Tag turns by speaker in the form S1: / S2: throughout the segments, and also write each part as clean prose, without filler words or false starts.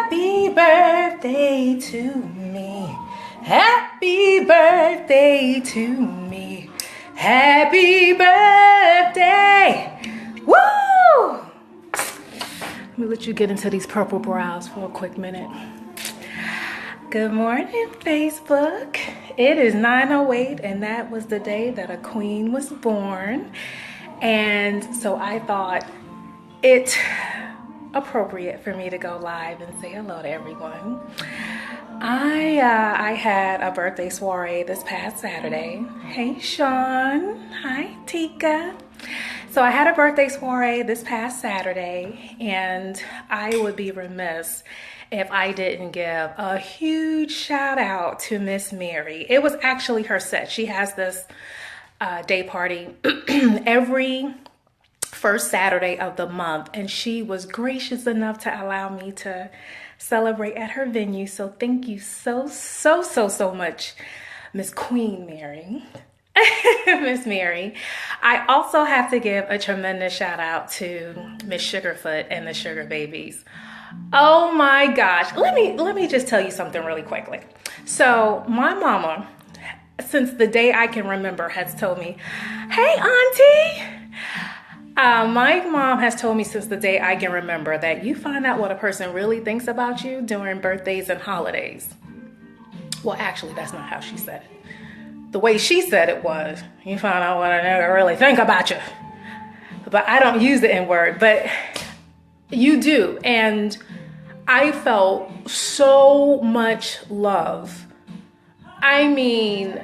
S1: Happy birthday to me. Happy birthday to me. Happy birthday. Woo! Let me let you get into these purple brows for a quick minute. Good morning, Facebook. It is 9:08 and that was the day that a queen was born. And so I thought it appropriate for me to go live and say hello to everyone. I had a birthday soiree this past Saturday. Hey Sean, hi Tika. So I had a birthday soiree this past Saturday, and I would be remiss if I didn't give a huge shout out to Miss Mary. It was actually her set. She has this day party every first Saturday of the month, and she was gracious enough to allow me to celebrate at her venue. So thank you so much, Miss Queen Mary. Miss Mary. I also have to give a tremendous shout out to Miss Sugarfoot and the Sugar Babies. Oh my gosh. Let me just tell you something really quickly. So my mama, since the day I can remember, has told me, hey auntie, my mom has told me since the day I can remember that you find out what a person really thinks about you during birthdays and holidays. Well, actually, that's not how she said it. The way she said it was, you find out what a nigga really think about you. But I don't use the N-word, but you do. And I felt so much love. I mean,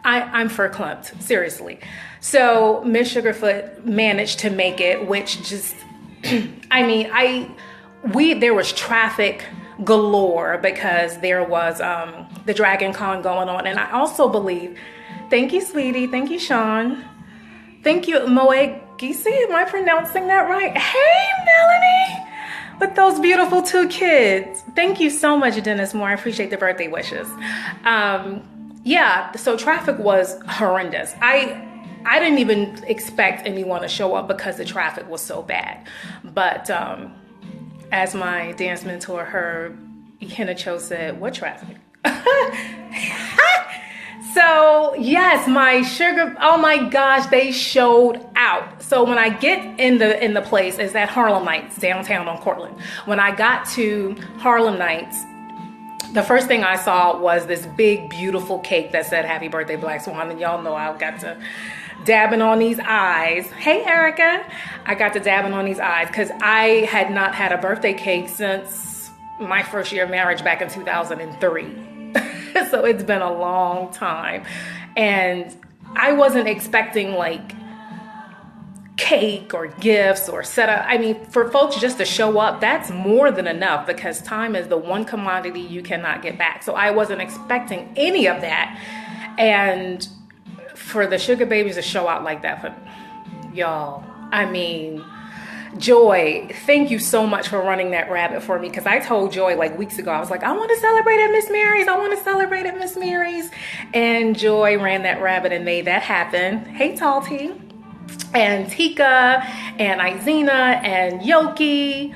S1: I'm verklempt, seriously. So Miss Sugarfoot managed to make it, which just, I mean, there was traffic galore because there was the Dragon Con going on. And I also believe, thank you, sweetie. Thank you, Sean. Thank you, Moe Gisi. Am I pronouncing that right? Hey, Melanie, with those beautiful 2 kids. Thank you so much, Dennis Moore. I appreciate the birthday wishes. Yeah, so traffic was horrendous. I didn't even expect anyone to show up because the traffic was so bad. But as my dance mentor, Herb Hinacho, said, what traffic? So yes, my sugar, oh my gosh, they showed out. So when I get in the place, is at Harlem Nights, downtown on Cortlandt. When I got to Harlem Nights, the first thing I saw was this big, beautiful cake that said Happy Birthday Black Swan. And y'all know I got to dabbing on these eyes. Hey, Erica. I got to dabbing on these eyes because I had not had a birthday cake since my first year of marriage back in 2003. So it's been a long time. And I wasn't expecting like cake or gifts or setup. I mean, for folks just to show up, that's more than enough because time is the one commodity you cannot get back. So I wasn't expecting any of that. And for the Sugar Babies to show out like that, for y'all, I mean, Joy, thank you so much for running that rabbit for me, because I told Joy like weeks ago, I was like, I want to celebrate at Miss Mary's. I want to celebrate at Miss Mary's. And Joy ran that rabbit and made that happen. Hey, Talty. And Tika and Izina and Yoki.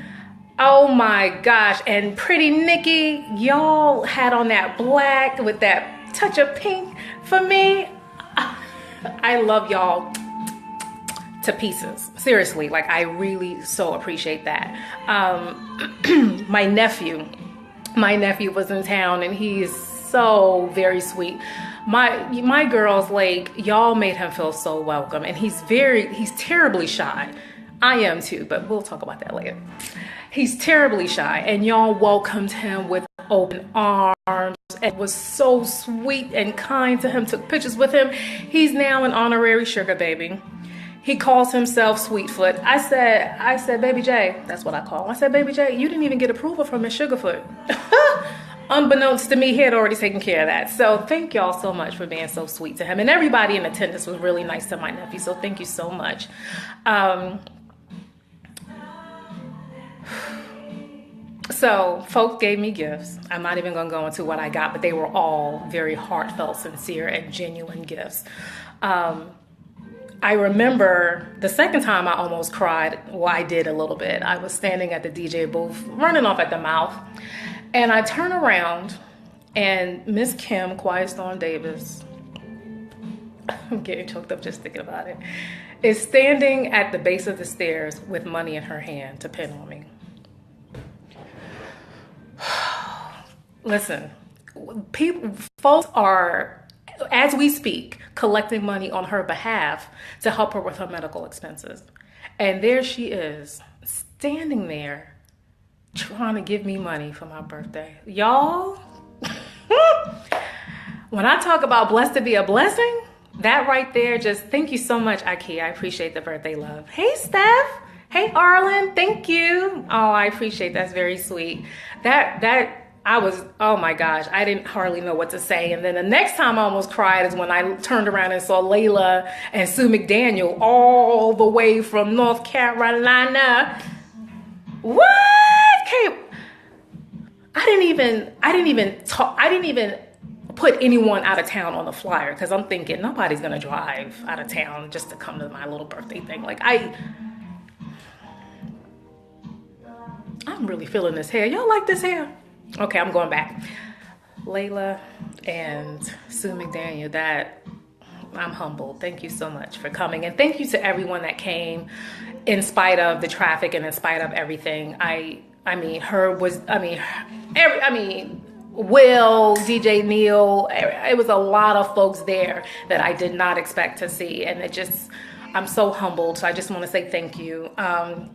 S1: Oh my gosh. And Pretty Nikki, y'all had on that black with that touch of pink for me. I love y'all to pieces. Seriously, like I really so appreciate that. My nephew was in town and he is so very sweet. My girls, like, y'all made him feel so welcome, and he's terribly shy. I am too, but we'll talk about that later. He's terribly shy, and y'all welcomed him with open arms and was so sweet and kind to him, took pictures with him. He's now an honorary Sugar Baby. He calls himself Sweetfoot. I said, Baby J, that's what I call him. I said, Baby J, you didn't even get approval from Miss Sugarfoot. Unbeknownst to me, he had already taken care of that. So thank y'all so much for being so sweet to him. And everybody in attendance was really nice to my nephew. So thank you so much. So folks gave me gifts. I'm not even going to go into what I got, but they were all very heartfelt, sincere, and genuine gifts. I remember the second time I almost cried. Well, I did a little bit. I was standing at the DJ booth, running off at the mouth. And I turn around and Miss Kim, Quiet Storm Davis, I'm getting choked up just thinking about it, is standing at the base of the stairs with money in her hand to pin on me. Listen, folks are, as we speak, collecting money on her behalf to help her with her medical expenses. And there she is, standing there, trying to give me money for my birthday. Y'all, when I talk about blessed to be a blessing, that right there, just thank you so much, Ikea. I appreciate the birthday love. Hey, Steph. Hey, Arlen. Thank you. Oh, I appreciate that. That's very sweet. I was, oh my gosh, I didn't hardly know what to say. And then the next time I almost cried is when I turned around and saw Layla and Sue McDaniel all the way from North Carolina. What? I didn't even put anyone out of town on the flyer because I'm thinking nobody's gonna drive out of town just to come to my little birthday thing. Like I'm really feeling this hair. Y'all like this hair? Okay, I'm going back. Layla and Sue McDaniel, I'm humbled. Thank you so much for coming. And thank you to everyone that came in spite of the traffic and in spite of everything. Will, DJ Neil, it was a lot of folks there that I did not expect to see. And I'm so humbled. So I just want to say thank you.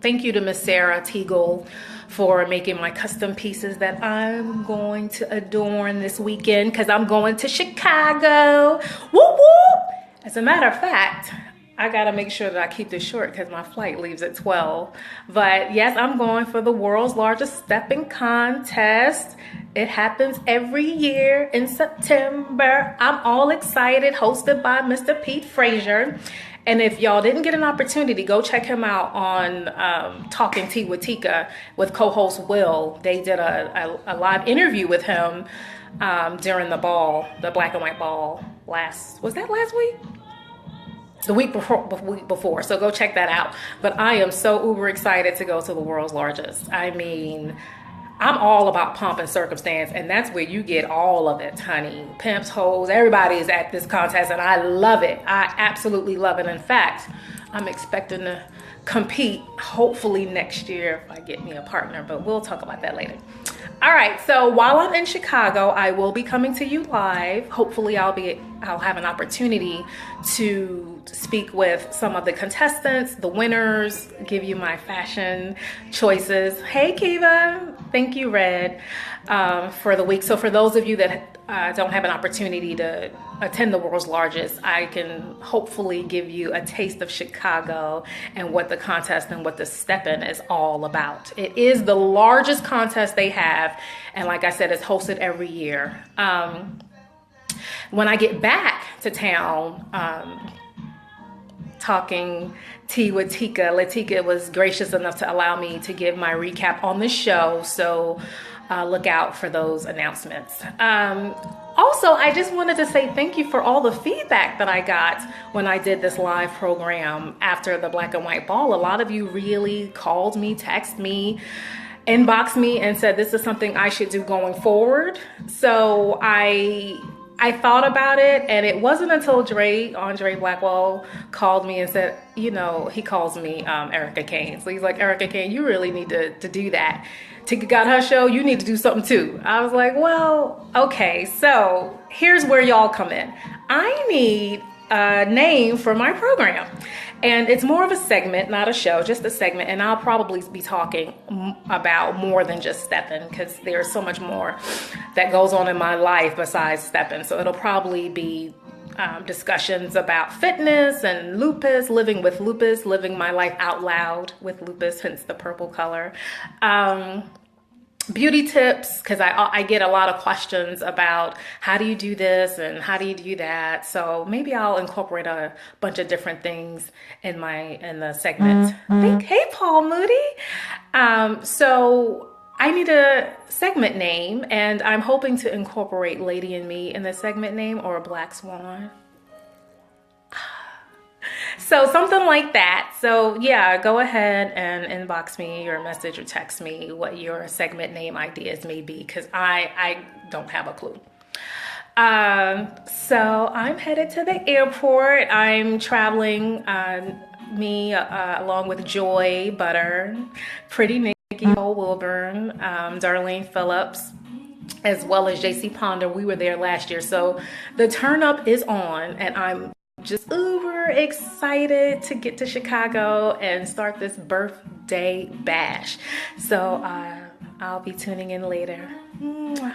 S1: Thank you to Miss Sarah Teagle for making my custom pieces that I'm going to adorn this weekend because I'm going to Chicago. Whoop, whoop. As a matter of fact, I got to make sure that I keep this short because my flight leaves at 12. But yes, I'm going for the world's largest stepping contest. It happens every year in September. I'm all excited, hosted by Mr. Pete Frazier. And if y'all didn't get an opportunity, go check him out on Talking Tea with Tika with co-host Will. They did a live interview with him during the ball, the black and white ball was that last week? The week before. So go check that out. But I am so uber excited to go to the world's largest. I mean, I'm all about pomp and circumstance, and that's where you get all of it, honey. Pimps, hoes, everybody is at this contest, and I love it. I absolutely love it. In fact, I'm expecting to compete hopefully next year if I get me a partner, but we'll talk about that later. All right, so while I'm in Chicago, I will be coming to you live. Hopefully I'll have an opportunity to speak with some of the contestants, the winners, give you my fashion choices. Hey, Kiva. Thank you, Red, for the week. So for those of you that don't have an opportunity to attend the world's largest, I can hopefully give you a taste of Chicago and what the contest and what the step-in is all about. It is the largest contest they have, and like I said, it's hosted every year. When I get back to town, Talking Tea with Tika, Latika was gracious enough to allow me to give my recap on the show, so look out for those announcements. Also, I just wanted to say thank you for all the feedback that I got when I did this live program after the black and white ball. A lot of you really called me, texted me, inboxed me, and said this is something I should do going forward. So I thought about it, and it wasn't until Andre Blackwell called me and said, he calls me Erica Kane. So he's like, Erica Kane, you really need to do that. Tika got her show, you need to do something too. I was like, well, okay, so here's where y'all come in. I need a name for my program. And it's more of a segment, not a show, just a segment. And I'll probably be talking about more than just stepping because there's so much more that goes on in my life besides stepping. So it'll probably be discussions about fitness and lupus, living with lupus, living my life out loud with lupus, hence the purple color. Beauty tips, because I get a lot of questions about how do you do this and how do you do that. So maybe I'll incorporate a bunch of different things in the segment. Hey, Paul Moody. So I need a segment name, and I'm hoping to incorporate Lady and Me in the segment name or a Black Swan. So something like that. So yeah, go ahead and inbox me or message or text me what your segment name ideas may be, because I don't have a clue. So I'm headed to the airport. I'm traveling, me along with Joy Butter, Pretty Nikki Cole Wilburn, Darlene Phillips, as well as JC Ponder. We were there last year. So the turn up is on, and I'm just uber excited to get to Chicago and start this birthday bash. So I'll be tuning in later. Mwah.